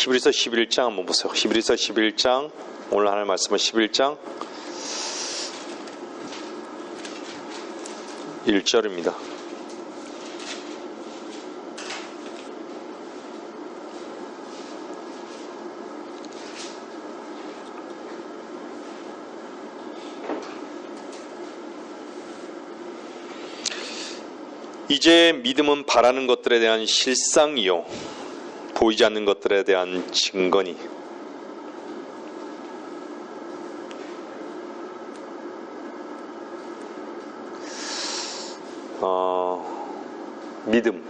히브리서 11장 한번 보세요. 히브리서 11장, 오늘 하나님 말씀은 11장 1절입니다. 이제 믿음은 바라는 것들에 대한 실상이요 보이지 않는 것들에 대한 증거니 믿음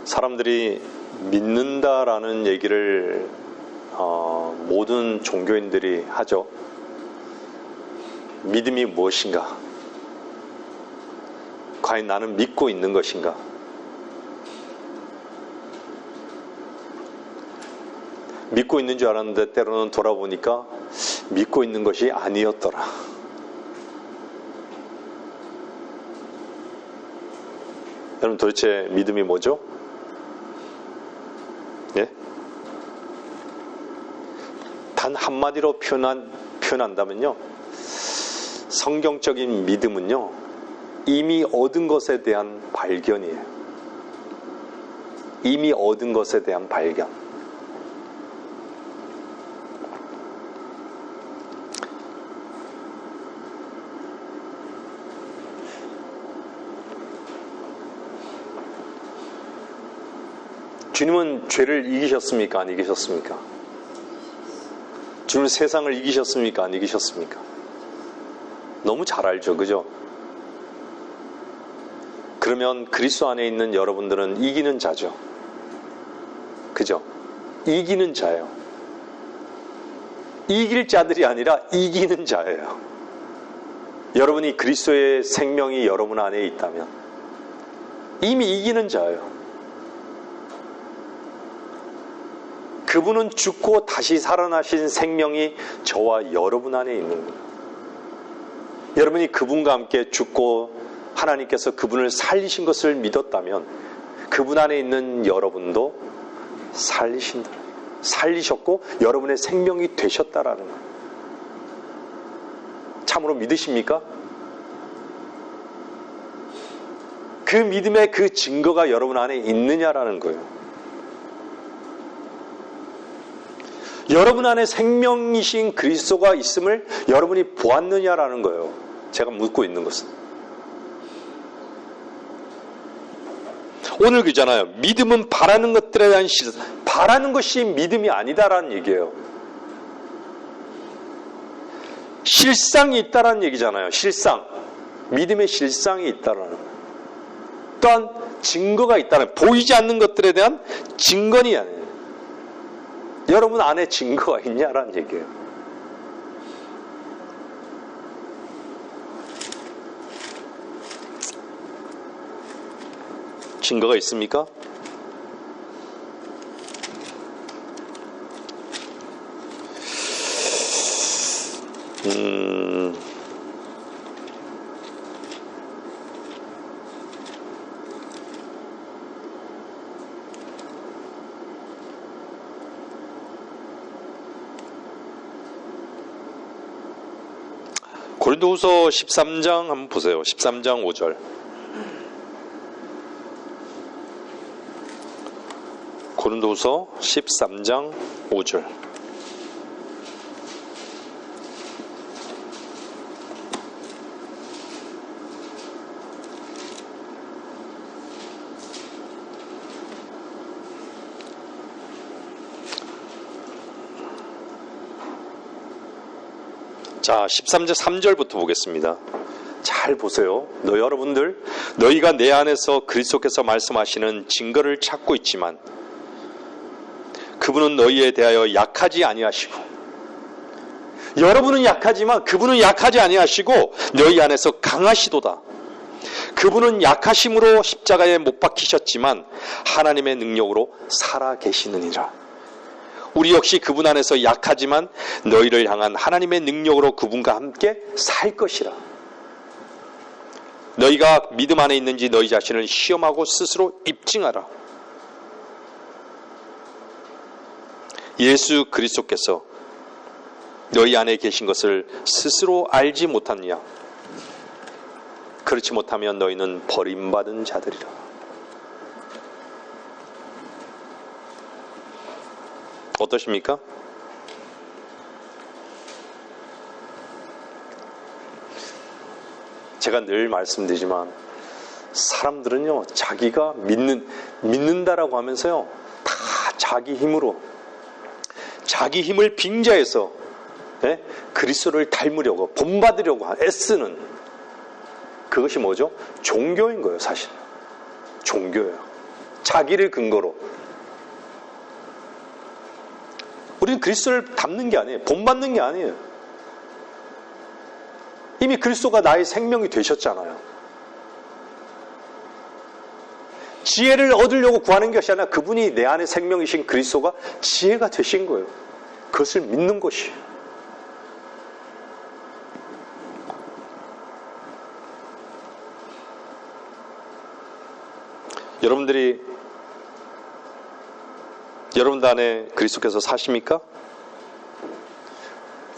사람들이 믿는다라는 얘기를 모든 종교인들이 하죠. 믿음이 무엇인가? 과연 나는 믿고 있는 것인가? 믿고 있는 줄 알았는데 때로는 돌아보니까 믿고 있는 것이 아니었더라. 여러분 도대체 믿음이 뭐죠? 예? 단 한마디로 표현한다면요. 성경적인 믿음은요. 이미 얻은 것에 대한 발견이에요. 이미 얻은 것에 대한 발견. 주님은 죄를 이기셨습니까? 안 이기셨습니까? 주님은 세상을 이기셨습니까? 안 이기셨습니까? 너무 잘 알죠. 그죠? 그러면 그리스도 안에 있는 여러분들은 이기는 자죠. 그죠? 이기는 자예요. 이길 자들이 아니라 이기는 자예요. 여러분이 그리스도의 생명이 여러분 안에 있다면 이미 이기는 자예요. 그분은 죽고 다시 살아나신 생명이 저와 여러분 안에 있는 거예요. 여러분이 그분과 함께 죽고 하나님께서 그분을 살리신 것을 믿었다면 그분 안에 있는 여러분도 살리셨고 여러분의 생명이 되셨다라는 거예요. 참으로 믿으십니까? 그 믿음의 그 증거가 여러분 안에 있느냐라는 거예요. 여러분 안에 생명이신 그리스도가 있음을 여러분이 보았느냐라는 거예요. 제가 묻고 있는 것은. 오늘 그잖아요. 믿음은 바라는 것들에 대한 바라는 것이 믿음이 아니다라는 얘기예요. 실상이 있다라는 얘기잖아요. 실상. 믿음의 실상이 있다라는 거예요. 또한 증거가 있다는 거예요. 보이지 않는 것들에 대한 증거니 아니에요. 여러분 안에 증거가 있냐라는 얘기예요. 증거가 있습니까? 고린도후서 13장 한번 보세요. 13장 5절. 고린도후서 13장 5절. 자, 13절 3절부터 보겠습니다. 잘 보세요. 여러분들, 너희가 내 안에서 그리스도께서 말씀하시는 증거를 찾고 있지만 그분은 너희에 대하여 약하지 아니하시고, 여러분은 약하지만 그분은 약하지 아니하시고 너희 안에서 강하시도다. 그분은 약하심으로 십자가에 못 박히셨지만 하나님의 능력으로 살아 계시느니라. 우리 역시 그분 안에서 약하지만 너희를 향한 하나님의 능력으로 그분과 함께 살 것이라. 너희가 믿음 안에 있는지 너희 자신을 시험하고 스스로 입증하라. 예수 그리스도께서 너희 안에 계신 것을 스스로 알지 못하느냐? 그렇지 못하면 너희는 버림받은 자들이라. 어떠십니까? 제가 늘 말씀드리지만 사람들은요, 자기가 믿는다라고 하면서요, 다 자기 힘으로, 자기 힘을 빙자해서 그리스도를 닮으려고, 본받으려고 애쓰는 그것이 뭐죠? 종교인 거예요, 사실. 종교예요. 자기를 근거로. 우리는 그리스도를 닮는 게 아니에요. 본받는 게 아니에요. 이미 그리스도가 나의 생명이 되셨잖아요. 지혜를 얻으려고 구하는 것이 아니라 그분이 내 안에 생명이신 그리스도가 지혜가 되신 거예요. 그것을 믿는 것이에요. 여러분들 안에 그리스도께서 사십니까?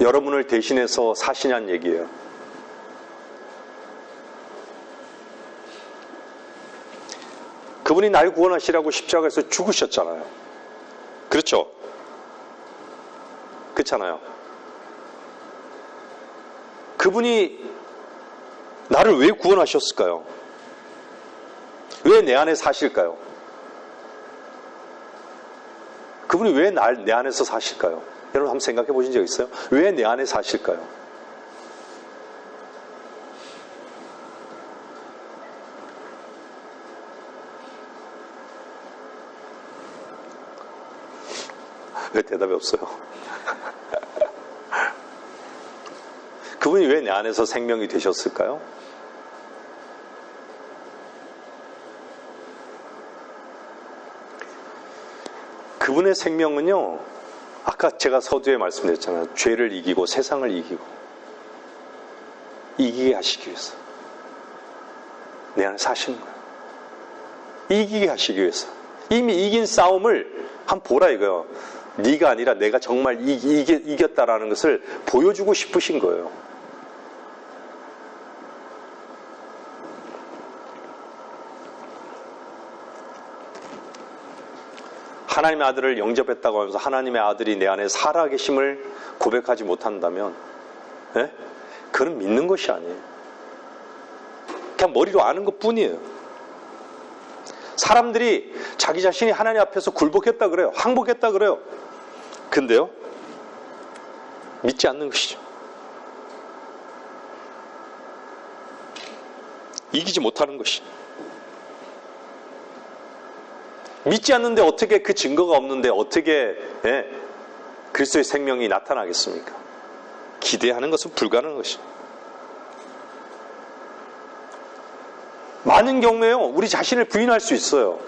여러분을 대신해서 사시냐는 얘기예요. 그분이 날 구원하시라고 십자가에서 죽으셨잖아요. 그렇죠? 그렇잖아요. 그분이 나를 왜 구원하셨을까요? 왜 내 안에 사실까요? 그분이 왜 내 안에서 사실까요? 여러분 한번 생각해 보신 적 있어요? 왜 내 안에 사실까요? 왜 대답이 없어요? 그분이 왜 내 안에서 생명이 되셨을까요? 그분의 생명은요, 아까 제가 서두에 말씀드렸잖아요. 죄를 이기고 세상을 이기고 이기게 하시기 위해서 내 안에 사시는 거예요. 이기게 하시기 위해서. 이미 이긴 싸움을 한번 보라 이거요. 네가 아니라 내가 정말 이겼다라는 것을 보여주고 싶으신 거예요. 하나님의 아들을 영접했다고 하면서 하나님의 아들이 내 안에 살아계심을 고백하지 못한다면 그건 믿는 것이 아니에요. 그냥 머리로 아는 것뿐이에요. 사람들이 자기 자신이 하나님 앞에서 굴복했다 그래요. 항복했다 그래요. 근데요, 믿지 않는 것이죠. 이기지 못하는 것이죠. 믿지 않는데 어떻게, 그 증거가 없는데 어떻게 그리스도의 생명이 나타나겠습니까? 기대하는 것은 불가능한 것이죠. 많은 경우에요, 우리 자신을 부인할 수 있어요.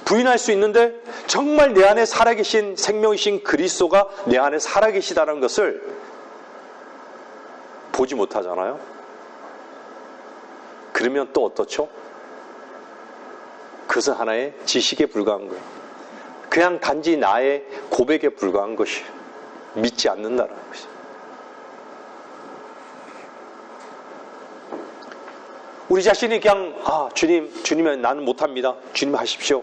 부인할 수 있는데 정말 내 안에 살아계신 생명이신 그리스도가 내 안에 살아계시다는 것을 보지 못하잖아요. 그러면 또 어떻죠? 그것은 하나의 지식에 불과한 거예요. 그냥 단지 나의 고백에 불과한 것이에요. 믿지 않는다는 것이죠. 우리 자신이 그냥 주님은 나는 못합니다. 주님 하십시오.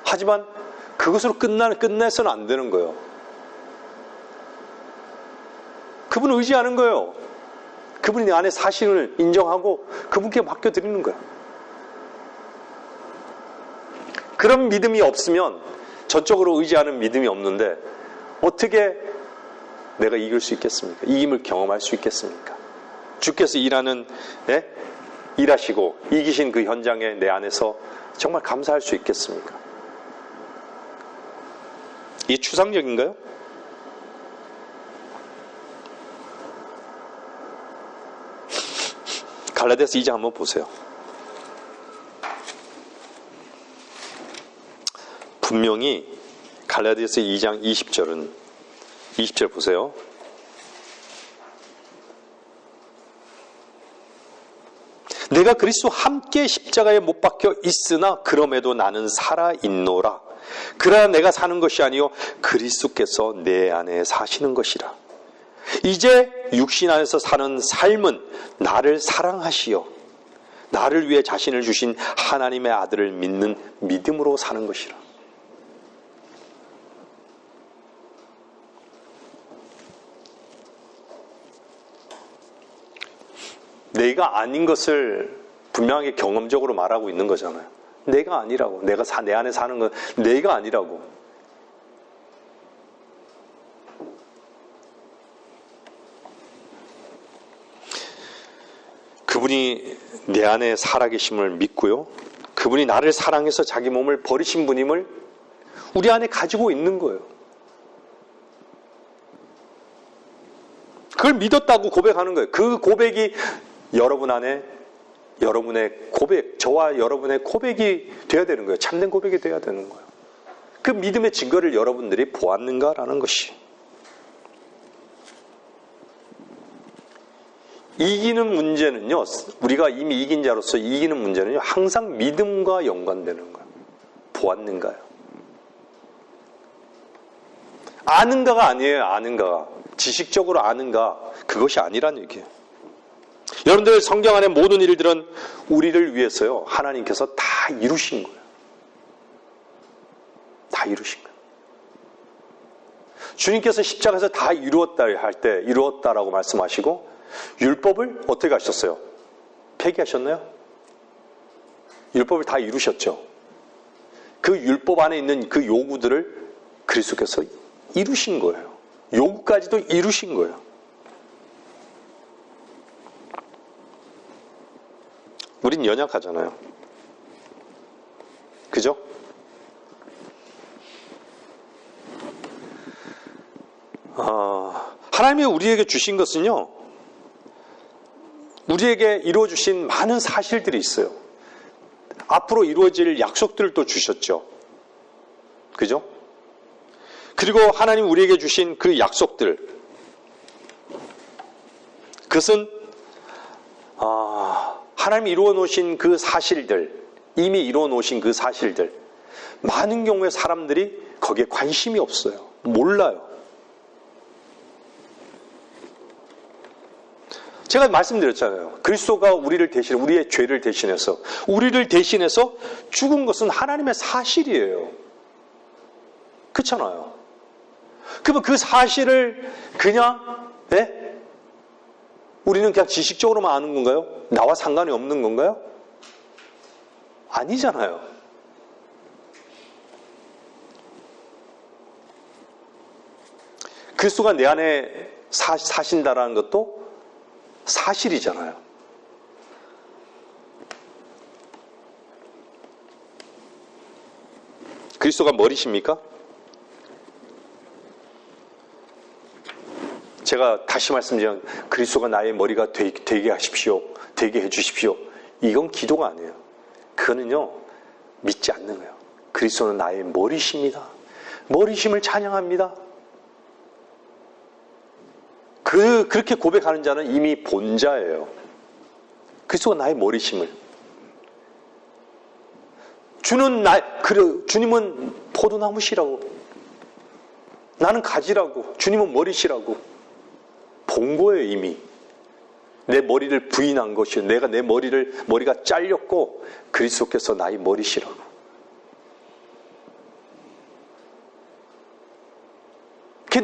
하지만 그것으로 끝내서는 안 되는 거예요. 그분을 의지하는 거예요. 그분이 내 안에 사실을 인정하고 그분께 맡겨드리는 거예요. 그런 믿음이 없으면, 전적으로 의지하는 믿음이 없는데 어떻게 내가 이길 수 있겠습니까? 이김을 경험할 수 있겠습니까? 주께서 일하시고 이기신 그 현장에 내 안에서 정말 감사할 수 있겠습니까? 이게 추상적인가요? 갈라디아서 2장 한번 보세요. 분명히 갈라디아서 2장 20절 보세요. 내가 그리스도와 함께 십자가에 못 박혀 있으나 그럼에도 나는 살아있노라. 그러나 내가 사는 것이 아니요 그리스도께서 내 안에 사시는 것이라. 이제 육신 안에서 사는 삶은 나를 사랑하시어 나를 위해 자신을 주신 하나님의 아들을 믿는 믿음으로 사는 것이라. 내가 아닌 것을 분명하게 경험적으로 말하고 있는 거잖아요. 내가 아니라고. 내 안에 사는 건 내가 아니라고. 그분이 내 안에 살아계심을 믿고요. 그분이 나를 사랑해서 자기 몸을 버리신 분임을 우리 안에 가지고 있는 거예요. 그걸 믿었다고 고백하는 거예요. 그 고백이 여러분 안에 여러분의 고백, 저와 여러분의 고백이 되어야 되는 거예요. 참된 고백이 되어야 되는 거예요. 그 믿음의 증거를 여러분들이 보았는가라는 것이. 이기는 문제는요, 우리가 이미 이긴 자로서 이기는 문제는요, 항상 믿음과 연관되는 거예요. 보았는가요? 아는가가 아니에요, 아는가가. 지식적으로 아는가, 그것이 아니란 얘기예요. 여러분들 성경 안에 모든 일들은 우리를 위해서요, 하나님께서 다 이루신 거예요. 다 이루신 거예요. 주님께서 십자가에서 다 이루었다 할 때, 이루었다라고 말씀하시고, 율법을 어떻게 하셨어요? 폐기하셨나요? 율법을 다 이루셨죠. 그 율법 안에 있는 그 요구들을 그리스도께서 이루신 거예요. 요구까지도 이루신 거예요. 우린 연약하잖아요. 그죠? 하나님이 우리에게 주신 것은요, 우리에게 이루어주신 많은 사실들이 있어요. 앞으로 이루어질 약속들을 또 주셨죠. 그죠? 그리고 하나님 우리에게 주신 그 약속들, 그것은 하나님이 이루어 놓으신 그 사실들, 이미 이루어 놓으신 그 사실들, 많은 경우에 사람들이 거기에 관심이 없어요. 몰라요. 제가 말씀드렸잖아요. 그리스도가 우리의 죄를 대신해서, 우리를 대신해서 죽은 것은 하나님의 사실이에요. 그렇잖아요. 그러면 그 사실을 그냥, 우리는 그냥 지식적으로만 아는 건가요? 나와 상관이 없는 건가요? 아니잖아요. 그리스도가 내 안에 사신다라는 것도 사실이잖아요. 그리스도가 머리십니까? 제가 다시 말씀드리면 그리스도가 나의 머리가 되게 하십시오. 되게 해주십시오. 이건 기도가 아니에요. 그거는요, 믿지 않는 거예요. 그리스도는 나의 머리십니다. 머리심을 찬양합니다. 그렇게 고백하는 자는 이미 본자예요. 그리스도가 나의 머리심을. 주님은 포도나무시라고. 나는 가지라고. 주님은 머리시라고. 본 거예요, 이미. 내 머리를 부인한 것이요. 내가 내 머리가 잘렸고, 그리스도께서 나의 머리시라고.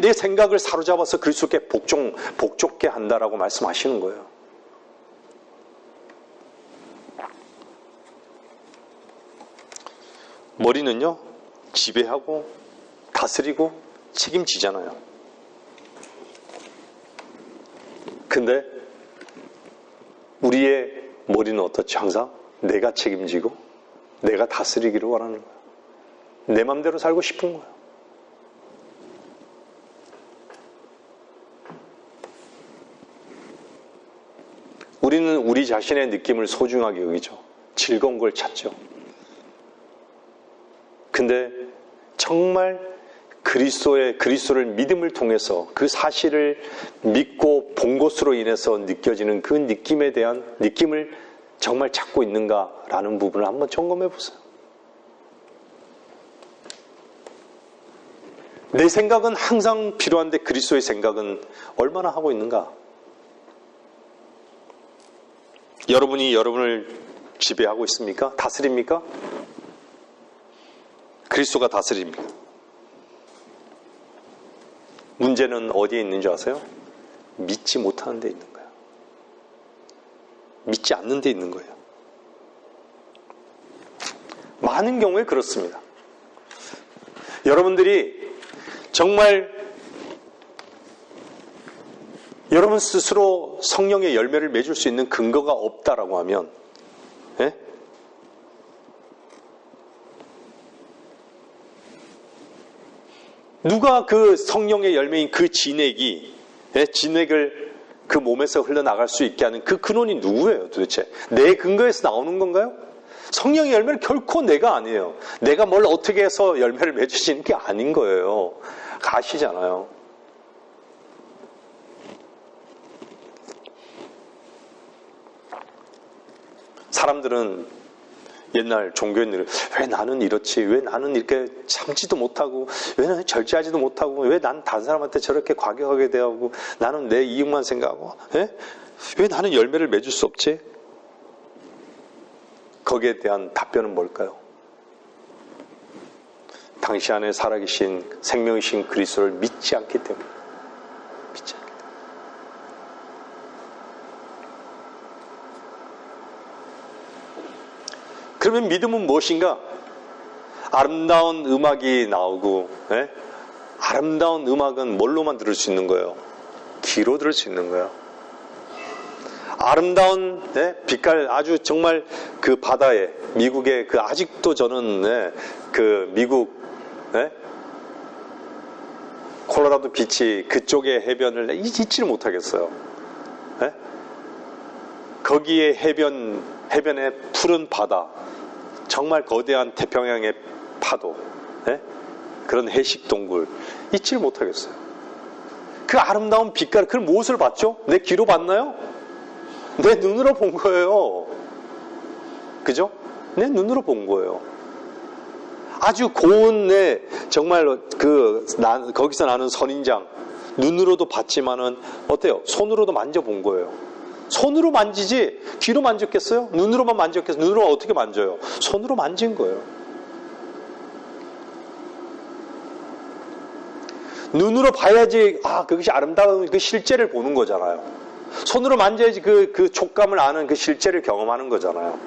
내 생각을 사로잡아서 그리스도께 복종게 한다라고 말씀하시는 거예요. 머리는요, 지배하고 다스리고 책임지잖아요. 근데 우리의 머리는 어떻죠? 항상 내가 책임지고 내가 다스리기를 원하는 거예요. 내 맘대로 살고 싶은 거예요. 우리는 우리 자신의 느낌을 소중하게 여기죠. 즐거운 걸 찾죠. 근데 정말 그리스도를 믿음을 통해서 그 사실을 믿고 본 것으로 인해서 느껴지는 그 느낌을 정말 찾고 있는가라는 부분을 한번 점검해 보세요. 내 생각은 항상 필요한데 그리스도의 생각은 얼마나 하고 있는가? 여러분이 여러분을 지배하고 있습니까? 다스립니까? 그리스도가 다스립니까? 문제는 어디에 있는 줄 아세요? 믿지 못하는 데 있는 거예요. 믿지 않는 데 있는 거예요. 많은 경우에 그렇습니다. 여러분들이 정말 여러분 스스로 성령의 열매를 맺을 수 있는 근거가 없다라고 하면, 예? 누가 그 성령의 열매인 그 진액이, 예? 진액을 그 몸에서 흘러나갈 수 있게 하는 그 근원이 누구예요 도대체? 내 근거에서 나오는 건가요? 성령의 열매는 결코 내가 아니에요. 내가 뭘 어떻게 해서 열매를 맺으시는 게 아닌 거예요. 아시잖아요. 사람들은 옛날 종교인들은 왜 나는 이렇지? 왜 나는 이렇게 참지도 못하고? 왜 나는 절제하지도 못하고? 왜 난 다른 사람한테 저렇게 과격하게 대하고? 나는 내 이익만 생각하고? 예? 왜 나는 열매를 맺을 수 없지? 거기에 대한 답변은 뭘까요? 당시 안에 살아계신 생명이신 그리스도를 믿지 않기 때문에. 믿지 않기 때문에. 그러면 믿음은 무엇인가? 아름다운 음악이 나오고, 예? 아름다운 음악은 뭘로만 들을 수 있는 거예요? 귀로 들을 수 있는 거예요. 아름다운, 예? 빛깔 아주 정말 그 바다에, 미국의 그 아직도 저는, 예? 그 미국, 예? 콜로라도 비치 그쪽의 해변을 잊지를 못하겠어요. 예? 거기에 해변의 푸른 바다, 정말 거대한 태평양의 파도, 예? 그런 해식 동굴 잊지를 못하겠어요. 그 아름다운 빛깔, 그걸 무엇을 봤죠? 내 귀로 봤나요? 내 눈으로 본 거예요. 그죠? 내 눈으로 본 거예요. 아주 고운 정말 거기서 나는 선인장 눈으로도 봤지만은 어때요? 손으로도 만져본 거예요. 손으로 만지지 귀로 만졌겠어요? 눈으로만 만졌겠어요? 눈으로 어떻게 만져요? 손으로 만진 거예요. 눈으로 봐야지 그것이 아름다운 그 실제를 보는 거잖아요. 손으로 만져야지 그 촉감을 아는 그 실제를 경험하는 거잖아요.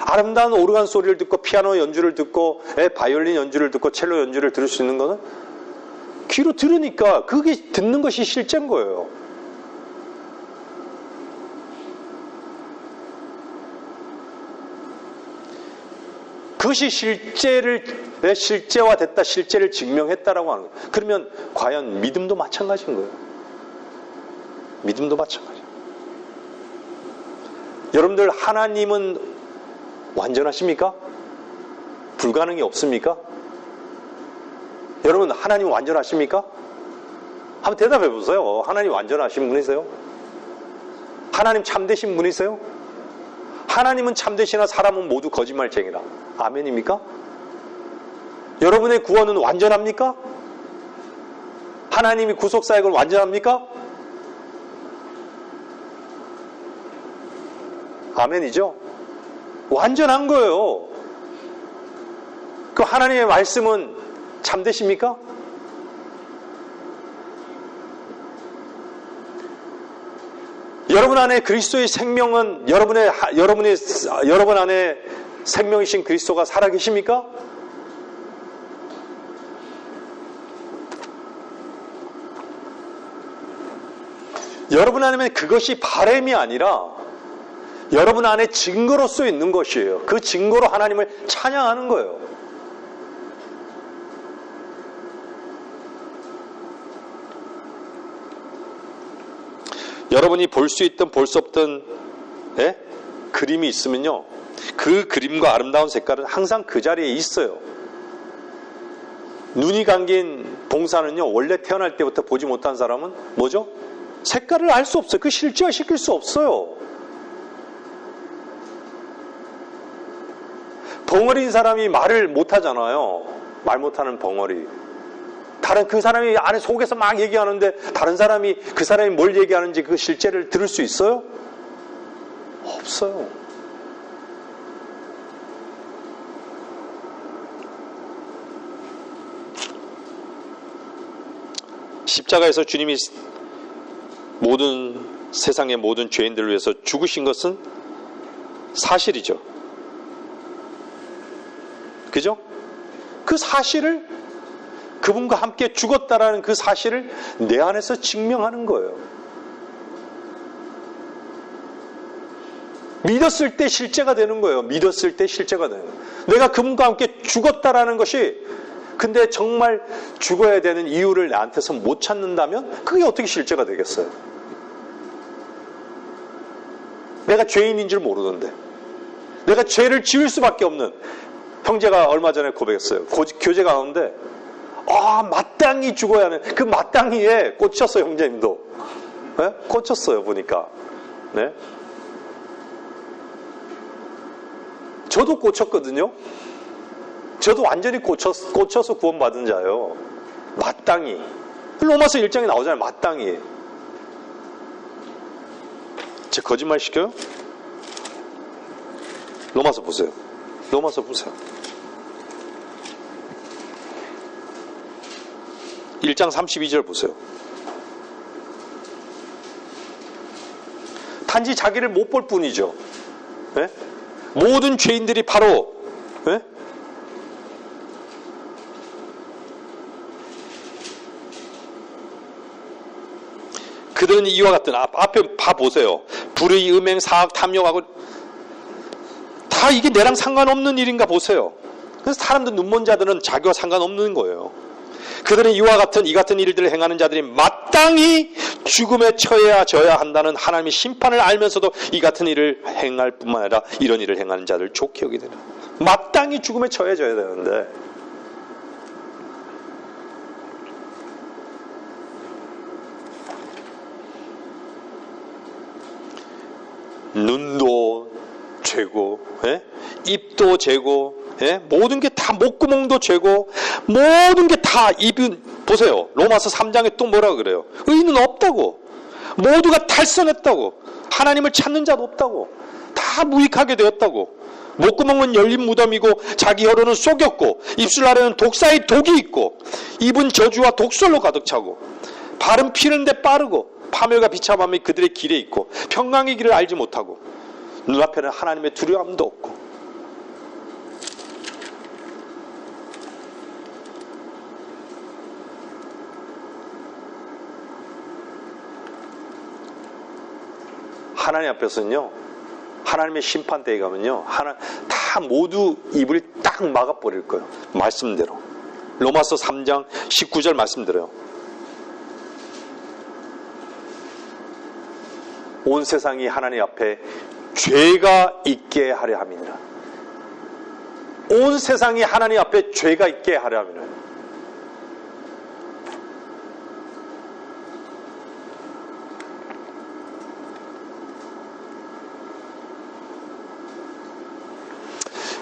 아름다운 오르간 소리를 듣고 피아노 연주를 듣고 바이올린 연주를 듣고 첼로 연주를 들을 수 있는 거는 귀로 들으니까 그게 듣는 것이 실제인 거예요. 그것이 실제화됐다, 실제를 증명했다라고 하는 거예요. 그러면 과연 믿음도 마찬가지인 거예요. 믿음도 마찬가지예요. 여러분들 하나님은 완전하십니까? 불가능이 없습니까? 여러분 하나님 완전하십니까? 한번 대답해 보세요. 하나님 완전하신 분이세요? 하나님 참되신 분이세요? 하나님은 참되시나 사람은 모두 거짓말쟁이라. 아멘입니까? 여러분의 구원은 완전합니까? 하나님이 구속사역은 완전합니까? 아멘이죠? 완전한 거예요. 그 하나님의 말씀은 참되십니까? 여러분 안에 그리스도의 생명은 여러분 안에 생명이신 그리스도가 살아계십니까? 여러분 안에는 그것이 바람이 아니라 여러분 안에 증거로서 있는 것이에요. 그 증거로 하나님을 찬양하는 거예요. 여러분이 볼 수 있든 볼 수 없든 그림이 있으면요. 그 그림과 아름다운 색깔은 항상 그 자리에 있어요. 눈이 감긴 봉사는요. 원래 태어날 때부터 보지 못한 사람은 뭐죠? 색깔을 알 수 없어요. 그 실제화시킬 수 없어요. 벙어리인 사람이 말을 못하잖아요. 말 못하는 벙어리. 다른 그 사람이 안에 속에서 막 얘기하는데 다른 사람이 그 사람이 뭘 얘기하는지 그 실제를 들을 수 있어요? 없어요. 십자가에서 주님이 모든 세상의 모든 죄인들을 위해서 죽으신 것은 사실이죠. 그죠? 그 사실을 그분과 함께 죽었다라는 그 사실을 내 안에서 증명하는 거예요. 믿었을 때 실제가 되는 거예요. 믿었을 때 실제가 되는 거예요. 내가 그분과 함께 죽었다라는 것이 근데 정말 죽어야 되는 이유를 나한테서 못 찾는다면 그게 어떻게 실제가 되겠어요? 내가 죄인인 줄 모르는데 내가 죄를 지을 수밖에 없는 형제가 얼마 전에 고백했어요. 교제 가운데 마땅히 죽어야 하는 그 마땅히에 꽂혔어요. 형제님도 네? 꽂혔어요. 보니까 네? 저도 꽂혔거든요. 저도 완전히 꽂혀서 구원받은 자예요. 마땅히. 로마서 1장에 나오잖아요. 마땅히. 제 거짓말 시켜요? 로마서 보세요. 로마서 보세요. 1장 32절 보세요. 단지 자기를 못 볼 뿐이죠. 네? 모든 죄인들이 바로 네? 그들은 이와 같은 앞에 봐보세요. 불의, 음행, 사악, 탐욕하고 다 이게 내랑 상관없는 일인가 보세요. 그래서 사람들 눈먼 자들은 자기와 상관없는 거예요. 그들은 이와 같은 이 같은 일들을 행하는 자들이 마땅히 죽음에 처해져야 한다는 하나님의 심판을 알면서도 이 같은 일을 행할 뿐만 아니라 이런 일을 행하는 자를 좋게 여기게 되는 마땅히 죽음에 처해져야 되는데 눈도 죄고 입도 죄고 모든 게 다 목구멍도 죄고 모든 게 다 입은 보세요. 로마서 3장에 또 뭐라 그래요? 의인은 없다고. 모두가 탈선했다고. 하나님을 찾는 자도 없다고. 다 무익하게 되었다고. 목구멍은 열린 무덤이고 자기 혀로는 속였고 입술 아래는 독사의 독이 있고 입은 저주와 독설로 가득 차고 발은 피는 데 빠르고 파멸과 비참함이 그들의 길에 있고 평강의 길을 알지 못하고 눈앞에는 하나님의 두려움도 없고 하나님 앞에서는요 하나님의 심판대에 가면요 다 모두 입을 딱 막아버릴 거예요. 말씀대로 로마서 3장 19절 말씀드려요. 온 세상이 하나님 앞에 죄가 있게 하려 함이니라. 온 세상이 하나님 앞에 죄가 있게 하려 함이니라.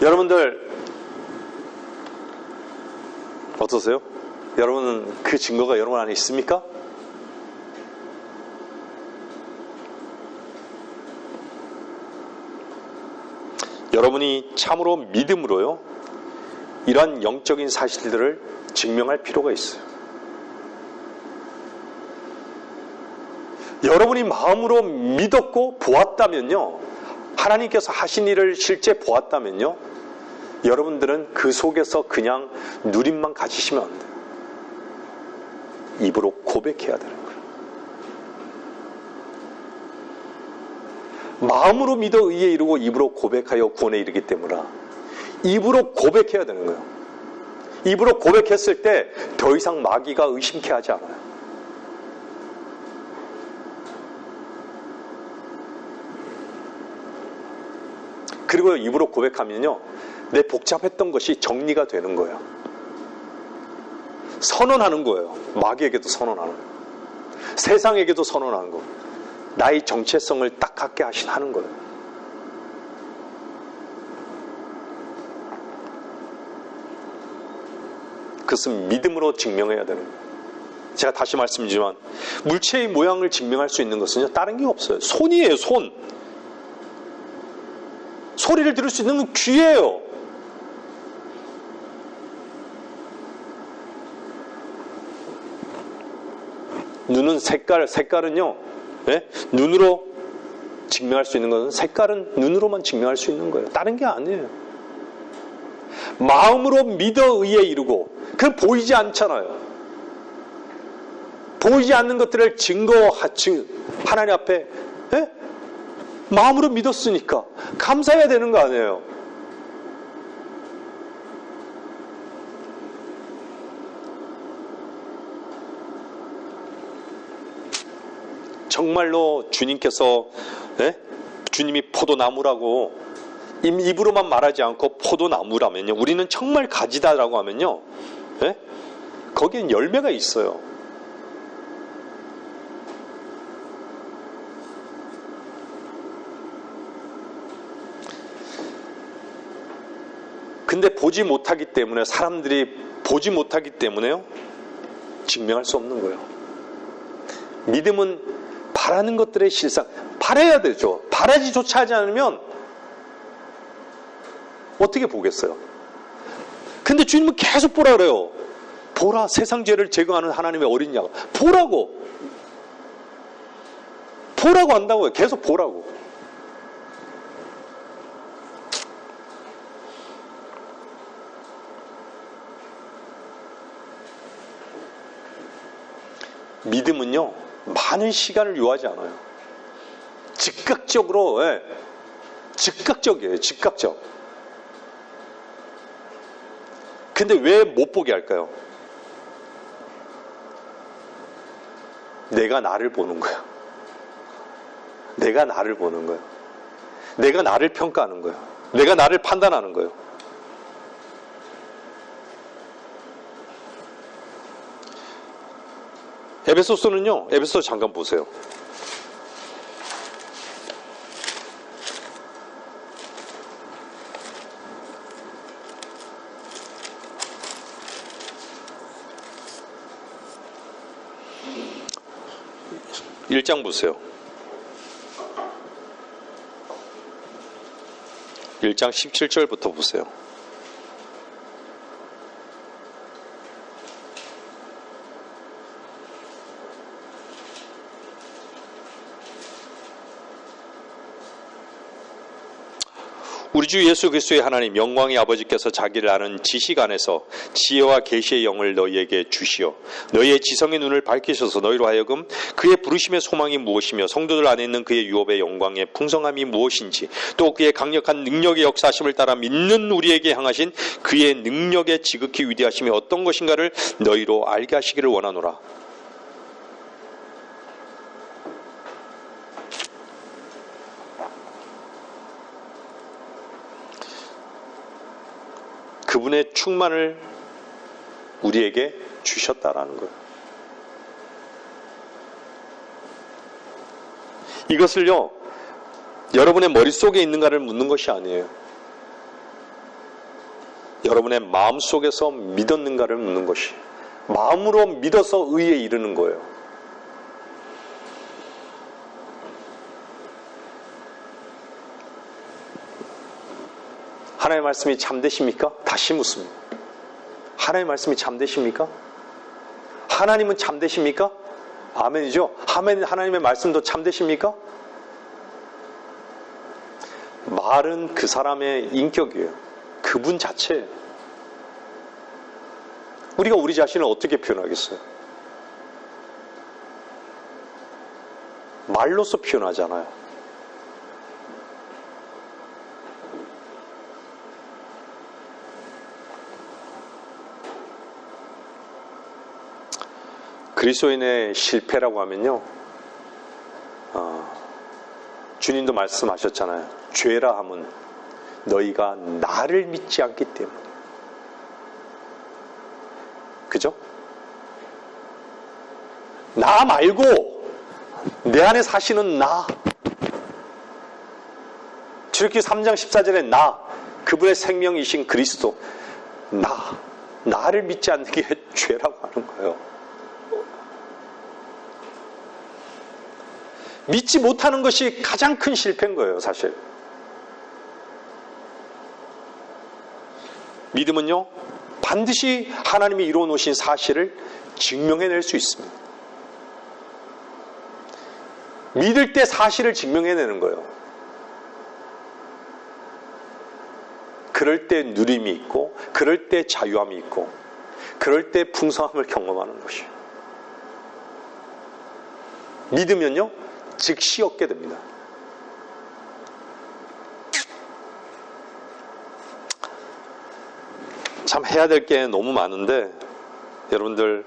여러분들 어떠세요? 여러분은 그 증거가 여러분 안에 있습니까? 여러분이 참으로 믿음으로요 이러한 영적인 사실들을 증명할 필요가 있어요. 여러분이 마음으로 믿었고 보았다면요 하나님께서 하신 일을 실제 보았다면요 여러분들은 그 속에서 그냥 누림만 가지시면 안 돼요. 입으로 고백해야 되는 거예요. 마음으로 믿어 의에 이르고 입으로 고백하여 구원에 이르기 때문에 입으로 고백해야 되는 거예요. 입으로 고백했을 때 더 이상 마귀가 의심케 하지 않아요. 그리고 입으로 고백하면요 내 복잡했던 것이 정리가 되는 거예요. 선언하는 거예요. 마귀에게도 선언하는 거예요. 세상에게도 선언하는 거예요. 나의 정체성을 딱 갖게 하는 거예요. 그것은 믿음으로 증명해야 되는 거예요. 제가 다시 말씀드리지만 물체의 모양을 증명할 수 있는 것은요, 다른 게 없어요. 손이에요, 손. 소리를 들을 수 있는 건 귀예요. 눈은 색깔은요, 네? 눈으로 증명할 수 있는 것은 색깔은 눈으로만 증명할 수 있는 거예요. 다른 게 아니에요. 마음으로 믿어 의에 이르고, 그건 보이지 않잖아요. 보이지 않는 것들을 하나님 앞에, 네? 마음으로 믿었으니까 감사해야 되는 거 아니에요. 정말로 주님께서, 네? 주님이 포도나무라고 입으로만 말하지 않고 포도나무라면요, 우리는 정말 가지다라고 하면요, 네? 거기엔 열매가 있어요. 근데 보지 못하기 때문에, 사람들이 보지 못하기 때문에요, 증명할 수 없는 거예요. 믿음은 바라는 것들의 실상, 바라야 되죠. 바라지조차 하지 않으면 어떻게 보겠어요? 근데 주님은 계속 보라 그래요. 보라, 세상 죄를 제거하는 하나님의 어린 양. 보라고 한다고요. 계속 보라고. 믿음은요, 많은 시간을 요하지 않아요. 즉각적으로, 예, 즉각적이에요. 즉각적. 근데 왜 못 보게 할까요? 내가 나를 보는 거야. 내가 나를 보는 거예요. 내가 나를 평가하는 거예요. 내가 나를 판단하는 거예요. 에베소서는요, 에베소서 잠깐 보세요. 일 장 보세요. 1장 17절부터 보세요. 우리 주 예수 그리스도의 하나님 영광의 아버지께서 자기를 아는 지식 안에서 지혜와 계시의 영을 너희에게 주시어 너희의 지성의 눈을 밝히셔서 너희로 하여금 그의 부르심의 소망이 무엇이며 성도들 안에 있는 그의 유업의 영광의 풍성함이 무엇인지 또 그의 강력한 능력의 역사하심을 따라 믿는 우리에게 향하신 그의 능력의 지극히 위대하심이 어떤 것인가를 너희로 알게 하시기를 원하노라. 그분의 충만을 우리에게 주셨다라는 거예요. 이것을요, 여러분의 머릿속에 있는가를 묻는 것이 아니에요. 여러분의 마음속에서 믿었는가를 묻는 것이, 마음으로 믿어서 의에 이르는 거예요. 하나님의 말씀이 참되십니까? 다시 묻습니다. 하나님의 말씀이 참되십니까? 하나님은 참되십니까? 아멘이죠? 하나님의 말씀도 참되십니까? 말은 그 사람의 인격이에요. 그분 자체예요. 우리가 우리 자신을 어떻게 표현하겠어요? 말로서 표현하잖아요. 그리스도인의 실패라고 하면요, 주님도 말씀하셨잖아요. 죄라 함은 너희가 나를 믿지 않기 때문에. 그죠? 나 말고 내 안에 사시는 나. 출애굽기 3장 14절에 나, 그분의 생명이신 그리스도, 나. 나를 믿지 않는 게 죄라고 하는 거예요. 믿지 못하는 것이 가장 큰 실패인 거예요, 사실. 믿음은요, 반드시 하나님이 이루어 놓으신 사실을 증명해낼 수 있습니다. 믿을 때 사실을 증명해내는 거예요. 그럴 때 누림이 있고, 그럴 때 자유함이 있고, 그럴 때 풍성함을 경험하는 것이에요. 믿으면요, 즉시 얻게 됩니다. 참 해야 될 게 너무 많은데, 여러분들,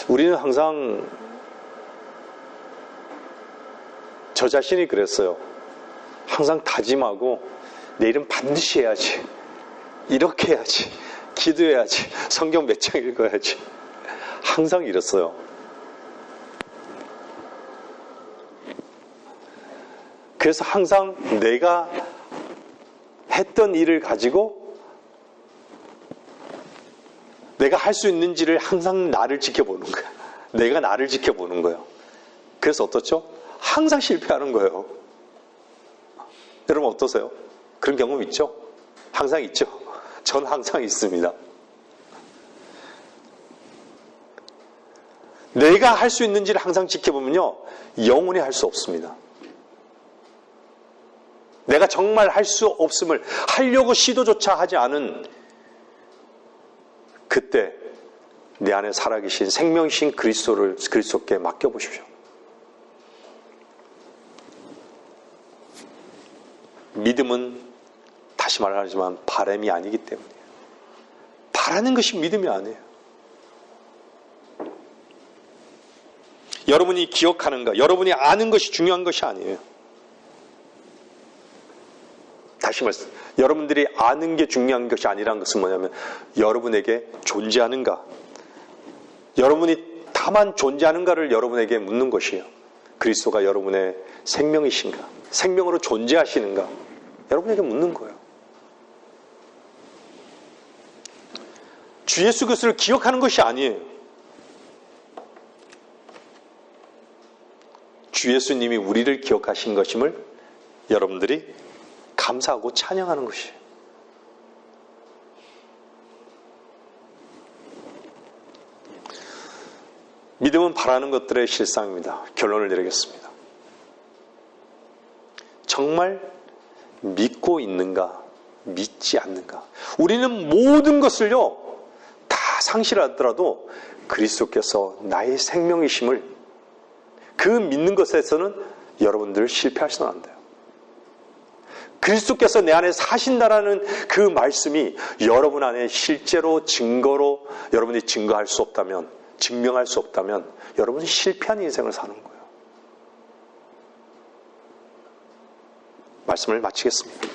우리는 항상 저 자신이 그랬어요. 항상 다짐하고 내일은 반드시 해야지, 이렇게 해야지, 기도해야지, 성경 몇 장 읽어야지, 항상 이랬어요. 그래서 항상 내가 했던 일을 가지고 내가 할 수 있는지를 항상 나를 지켜보는 거야. 내가 나를 지켜보는 거예요. 그래서 어떻죠? 항상 실패하는 거예요. 여러분 어떠세요? 그런 경험 있죠? 항상 있죠? 전 항상 있습니다. 내가 할 수 있는지를 항상 지켜보면요, 영원히 할 수 없습니다. 내가 정말 할 수 없음을 하려고 시도조차 하지 않은 그때 내 안에 살아계신 생명이신 그리스도께 맡겨보십시오. 믿음은 다시 말하지만 바람이 아니기 때문이에요. 바라는 것이 믿음이 아니에요. 여러분이 기억하는가, 여러분이 아는 것이 중요한 것이 아니에요. 다시 말씀, 여러분들이 아는 게 중요한 것이 아니라는 것은 뭐냐면 여러분에게 존재하는가, 여러분이 다만 존재하는가를 여러분에게 묻는 것이에요. 그리스도가 여러분의 생명이신가, 생명으로 존재하시는가, 여러분에게 묻는 거예요. 주 예수 그리스도를 기억하는 것이 아니에요. 주 예수님이 우리를 기억하신 것임을 여러분들이 감사하고 찬양하는 것이에요. 믿음은 바라는 것들의 실상입니다. 결론을 내리겠습니다. 정말 믿고 있는가, 믿지 않는가. 우리는 모든 것을요, 다 상실하더라도 그리스도께서 나의 생명이심을, 그 믿는 것에서는 여러분들 실패하시면 안 돼요. 그리스도께서 내 안에 사신다라는 그 말씀이 여러분 안에 실제로 증거로 여러분이 증거할 수 없다면, 증명할 수 없다면 여러분은 실패한 인생을 사는 거예요. 말씀을 마치겠습니다.